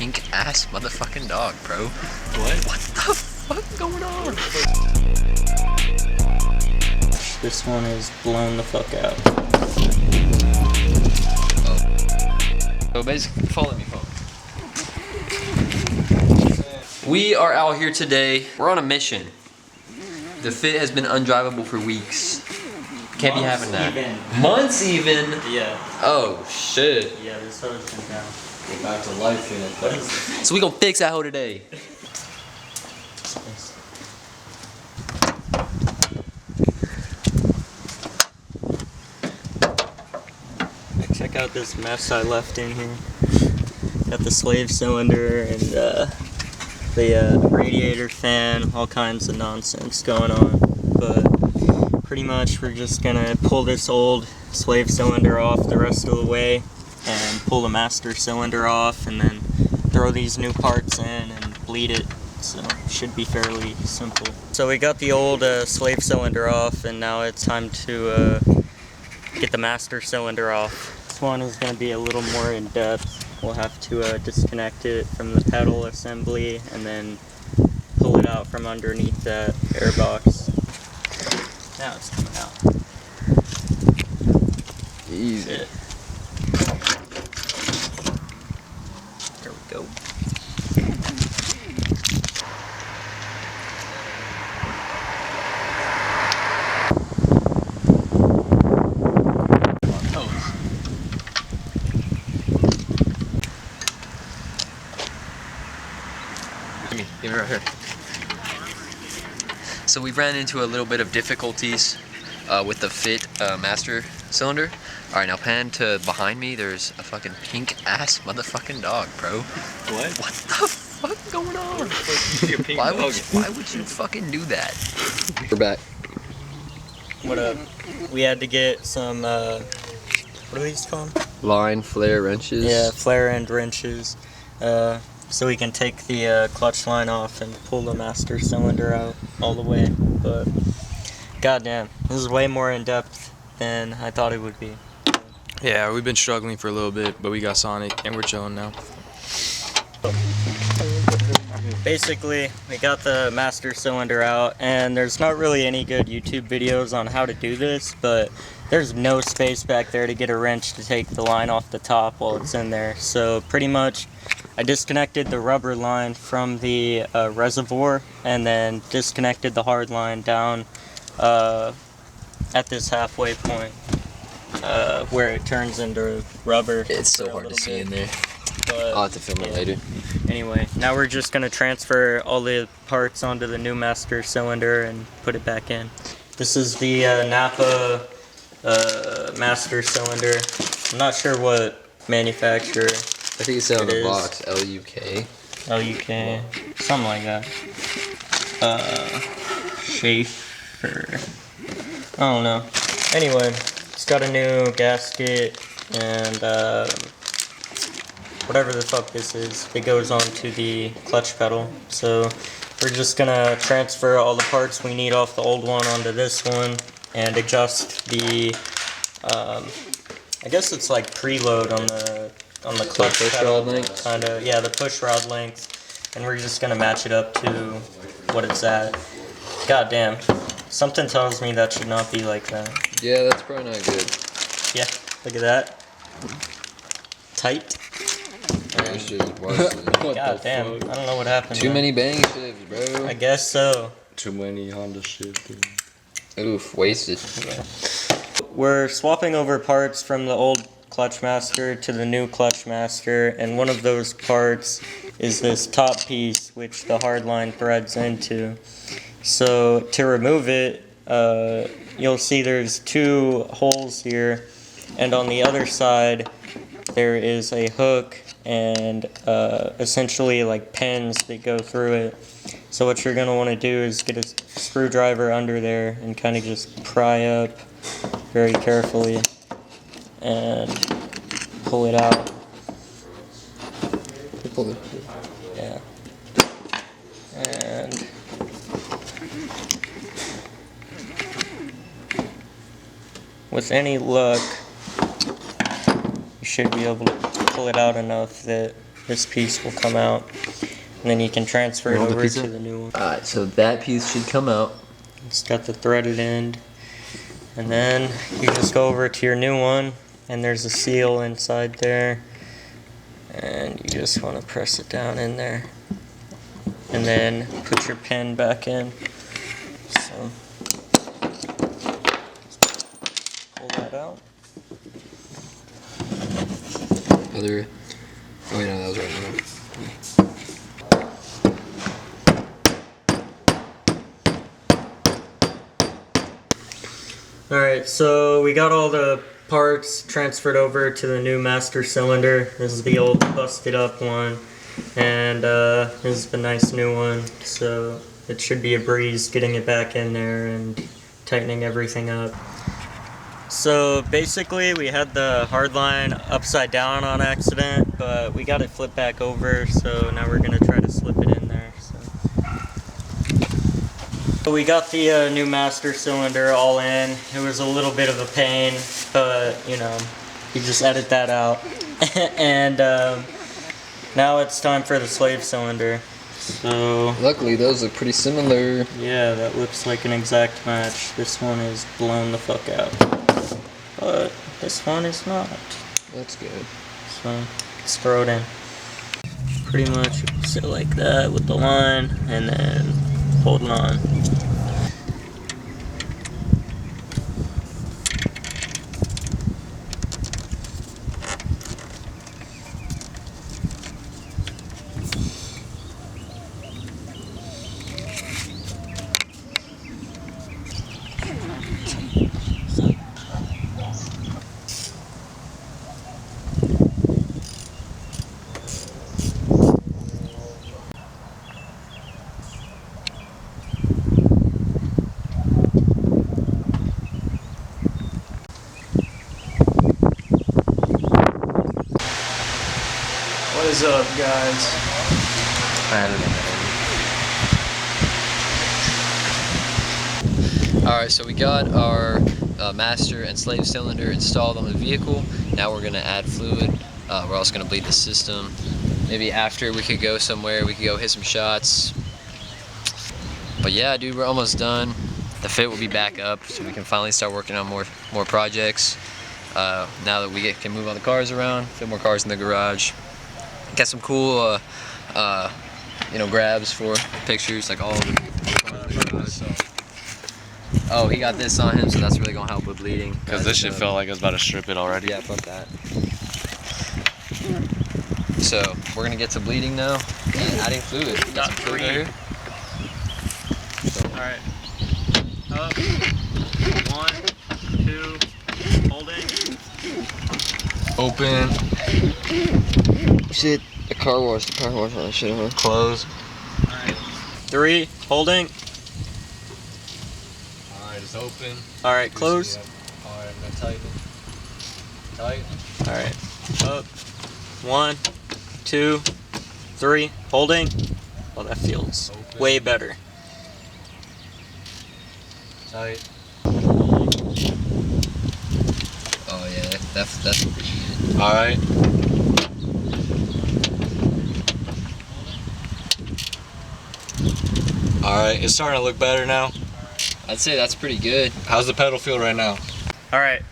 pink ass motherfucking dog, bro. What the fuck going on? This one is blown the fuck out. So basically, follow me. We are out here today. We're on a mission. The Fit has been undrivable for weeks. Can't be having that. Months even? Yeah. Oh shit. Yeah, this hoe's been down. Get back to life in it. What is this? So we gonna fix that hoe today. Check out this mess I left in here. Got the slave cylinder and the radiator fan, all kinds of nonsense going on. But pretty much we're just gonna pull this old slave cylinder off the rest of the way and pull the master cylinder off and then throw these new parts in and bleed it. So it should be fairly simple. So we got the old slave cylinder off and now it's time to get the master cylinder off. This one is going to be a little more in depth. We'll have to disconnect it from the pedal assembly and then pull it out from underneath that air box. Now it's coming out. Easy. There we go. Give me right here. So we ran into a little bit of difficulties with the Fit master cylinder. Alright, now pan to behind me. There's a fucking pink ass motherfucking dog, bro. What? What the fuck going on? Why would you fucking do that? We're back. What up? We had to get some, what are these called? Line flare wrenches. Yeah, flare end wrenches. So we can take the clutch line off and pull the master cylinder out all the way. But goddamn, this is way more in depth than I thought it would be. Yeah, we've been struggling for a little bit, but we got Sonic and we're chilling now. Basically, we got the master cylinder out, and there's not really any good YouTube videos on how to do this, but there's no space back there to get a wrench to take the line off the top while it's in there. So pretty much, I disconnected the rubber line from the reservoir, and then disconnected the hard line down at this halfway point, where it turns into rubber. It's so hard to see in there. But, I'll have to film it later. Anyway, now we're just going to transfer all the parts onto the new master cylinder and put it back in. This is the Napa master cylinder. I'm not sure what manufacturer. I think it said on the box, LUK. LUK, something like that. Schaefer. I don't know. Anyway, it's got a new gasket and whatever the fuck this is, it goes onto the clutch pedal. So we're just gonna transfer all the parts we need off the old one onto this one and adjust the, I guess it's like preload on the clutch pedal, kinda, yeah, the push rod length, and we're just gonna match it up to what it's at. God damn, something tells me that should not be like that. Yeah, that's probably not good. Yeah, look at that. Tight. God damn, I don't know what happened. Too many bang shifts, bro. I guess so. Too many Honda shit. Oof, wasted. Yeah. We're swapping over parts from the old clutch master to the new clutch master, and one of those parts is this top piece which the hard line threads into. So to remove it, you'll see there's two holes here, and on the other side there is a hook and essentially like pins that go through it. So what you're going to want to do is get a screwdriver under there and kind of just pry up very carefully and pull it out. Yeah. And with any luck, you should be able to pull it out enough that this piece will come out, and then you can transfer it Roll the over piece to up? the new one. Alright, so that piece should come out. It's got the threaded end, and then you just go over to your new one, and there's a seal inside there, and you just want to press it down in there, and then put your pin back in. So pull that out. Other. Oh wait, no, that was right. Alright, so we got all the parts transferred over to the new master cylinder. This is the old busted up one, and this is the nice new one, so it should be a breeze getting it back in there and tightening everything up. So basically we had the hard line upside down on accident, but we got it flipped back over, so now we're going to try to slip it in there. So we got the new master cylinder all in. It was a little bit of a pain, but you know, you just edit that out. And now it's time for the slave cylinder. So Luckily, those look pretty similar. yeah, that looks like an exact match. This one is blown the fuck out, but this one is not. That's good. So let's throw it in. Pretty much sit like that with the line, and then hold it on. What is up, guys? Alright, so we got our master and slave cylinder installed on the vehicle. Now we're going to add fluid. We're also going to bleed the system. Maybe after we could go somewhere, we could go hit some shots. But yeah, dude, we're almost done. The fit will be back up, so we can finally start working on more projects. Now that we can move all the cars around, fit more cars in the garage. Got some cool, grabs for pictures, like all of the cars in the garage. Oh, he got this on him, so that's really gonna help with bleeding. Because this shit felt like I was about to strip it already. Yeah, fuck that. So we're gonna get to bleeding now and adding fluid. Got some fluid right here. All right. Up. 1, 2. Holding. Open. Shit, the car wash on that shit, huh? Close. All right. 3. Holding. Alright, it's open. All right. Close. Alright, now tighten it. Tighten. All right. Up. 1, 2, 3. Holding. Oh, that feels Open. way better. Tight. Oh yeah, that's pretty good. Alright. Alright, it's starting to look better now. I'd say that's pretty good. How's the pedal feel right now? All right.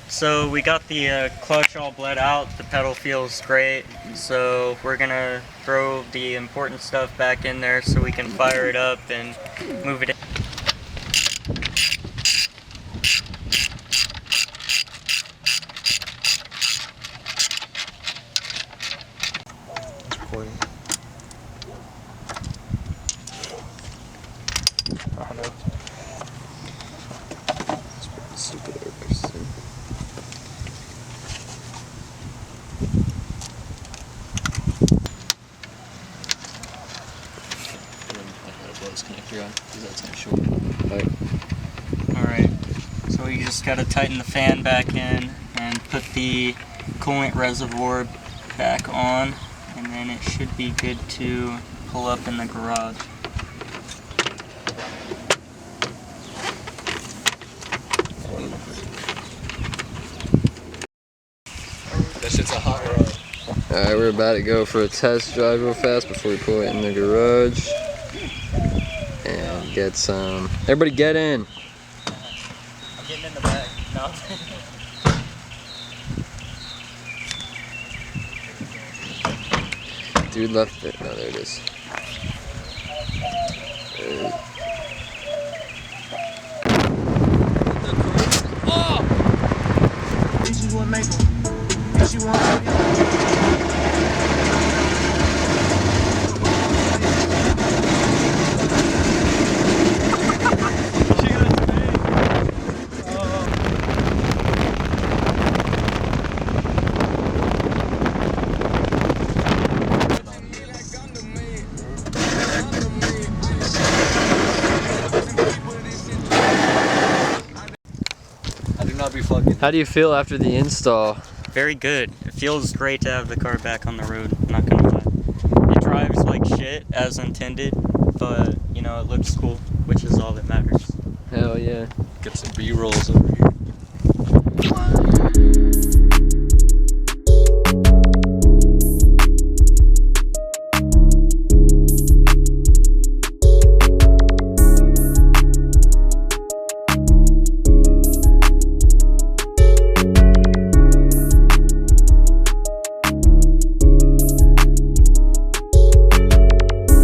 So we got the clutch all bled out. The pedal feels great. So we're gonna throw the important stuff back in there so we can fire it up and move it in. Alright, so we just gotta tighten the fan back in and put the coolant reservoir back on, and then it should be good to pull up in the garage. That shit's a hot rod. Alright, we're about to go for a test drive real fast before we pull it in the garage. And get some. Everybody get in! I'm getting in the back. No. Dude left it. No, there it is. This is what make them. This is what I do not be fucking. How do you feel after the install? Very good. It feels great to have the car back on the road, I'm not gonna lie. It drives like shit as intended, but you know, it looks cool, which is all that matters. Hell yeah. Get some B-rolls over here.